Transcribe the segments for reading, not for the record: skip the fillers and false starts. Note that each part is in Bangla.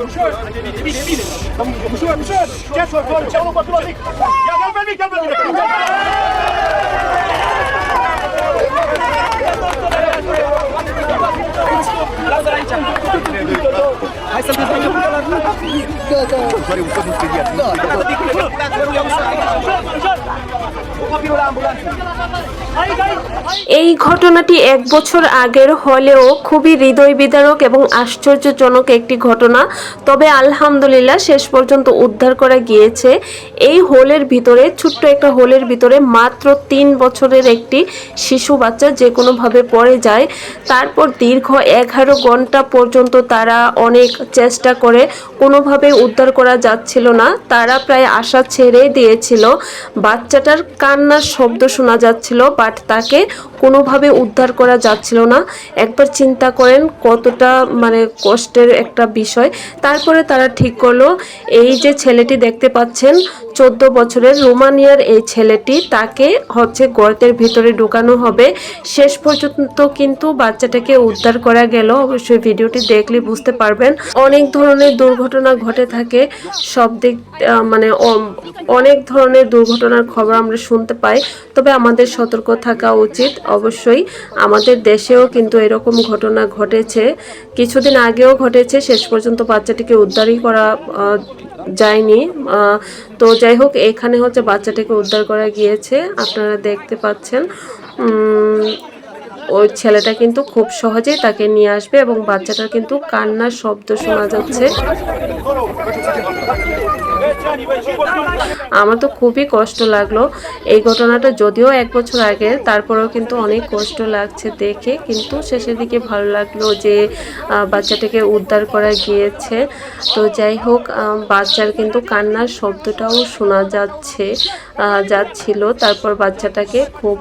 Ușor! Bine! Ușor! Ce-ați făcut? Ce-au luat la mic? Ia-l pe mic! Lasă-l aici! Hai să-l dezbăgăm pe ăla! Da. Care ușor nu speriat. Da. Copilul la ambulanță! এই ঘটনাটি 1 বছর আগের হলেও খুবই হৃদয় বিদারক এবং আশ্চর্যজনক একটি ঘটনা। তবে আলহামদুলিল্লাহ শেষ পর্যন্ত উদ্ধার করা গিয়েছে। এই হোলের ভিতরে, ছোট্ট একটা হোলের ভিতরে মাত্র 3 বছরের একটি শিশু বাচ্চা যে কোনোভাবে পড়ে যায়। তারপর দীর্ঘ 11 ঘন্টা পর্যন্ত তারা অনেক চেষ্টা করে, কোনোভাবে উদ্ধার করা যাচ্ছিল না। তারা প্রায় আশা ছেড়ে দিয়েছিল। বাচ্চাটার কান্নার শব্দ শোনা যাচ্ছিল, বাট তাকে কোনোভাবে উদ্ধার করা যাচ্ছিল না। একবার চিন্তা করেন কতটা কষ্টের একটা বিষয়। তারপরে তারা ঠিক করলো, এই যে ছেলেটি দেখতে পাচ্ছেন 14 বছরের রোমানিয়ার এই ছেলেটি, তাকে গর্তের ভিতরে ঢুকানো হবে। শেষ পর্যন্ত কিন্তু বাচ্চাটাকে উদ্ধার করা গেল। অবশ্যই ভিডিওটি দেখলে বুঝতে পারবেন। অনেক ধরনের দুর্ঘটনা ঘটে থাকে, সব দিক অনেক ধরনের দুর্ঘটনার খবর আমরা শুনতে পাই। তবে আমাদের সতর্ক থাকা উচিত। অবশ্যই আমাদের দেশেও কিন্তু এরকম ঘটনা ঘটেছে, কিছুদিন আগেও ঘটেছে। শেষ পর্যন্ত বাচ্চাটিকে উদ্ধারই করা যায়নি। তো যাই হোক, এখানে বাচ্চাটাকে উদ্ধার করা গিয়েছে। আপনারা দেখতে পাচ্ছেন ওই ছেলেটা কিন্তু খুব সহজেই তাকে নিয়ে আসবে এবং বাচ্চাটার কিন্তু কান্নার শব্দ শোনা যাচ্ছে। আমার তো খুবই কষ্ট লাগলো এই ঘটনাটা, যদিও 1 বছর আগে, তারপরেও কিন্তু অনেক কষ্ট লাগছে দেখে। কিন্তু শেষের দিকে ভালো লাগলো যে বাচ্চাটাকে উদ্ধার করা গিয়েছে। তো যাই হোক, বাচ্চার কিন্তু কান্নার শব্দটাও শোনা যাচ্ছিল। তারপর বাচ্চাটাকে খুব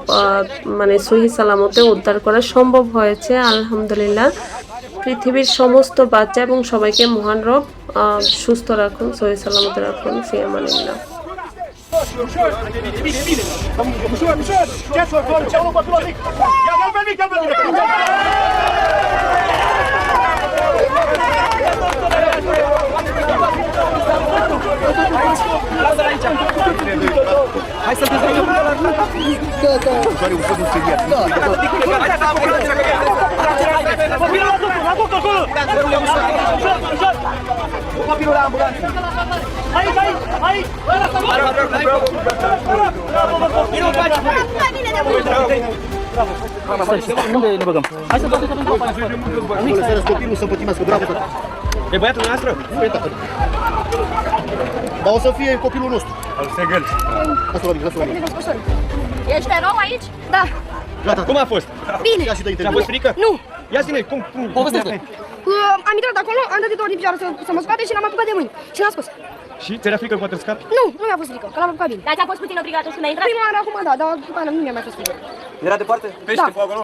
সহি সালামতে উদ্ধার করা সম্ভব হয়েছে আলহামদুলিল্লাহ। পৃথিবীর সমস্ত বাচ্চা এবং সবাইকে মহান রব সুস্থ রাখুন, সহি সালামতে রাখুন। ফি আমানিল্লাহ। Ușor! Ce-ați făcut? Ce-au luat la mic? Ia-l pe mic! Lasă-l aici! Hai să-l dezbăgăm pe ăla! Da. Care ușor nu speriat. Da. Copilul la duc acolo! Ușor! Copilul la ambulanță! Aici! Unde ne băgăm? Hai să băgăm Să copilul să pătimească, bravo! E băiatul noastră? Nu e tată. Dar o să fie copilul nostru. Al Segel. Lasă-l la mic. Ești erou aici? Da. Gata. Cum a fost? Bine. Ia și dă Ți-a interviu. fost frică? Nu. Ia zi-ne, cum? Povestește. Am intrat acolo, am dat de 2 ori în picioare să mă scoate și l-am apucat de mâini. Și l-am scos. Și ți-era frică că poate scapi? Nu mi-a fost frică, că l-am apucat bine. Dar ți-a fost puțin obligat când ai intrat? Prima oară acum da, dar după aia nu mi-a mai fost frică. Era departe? Pește Da. pe acolo?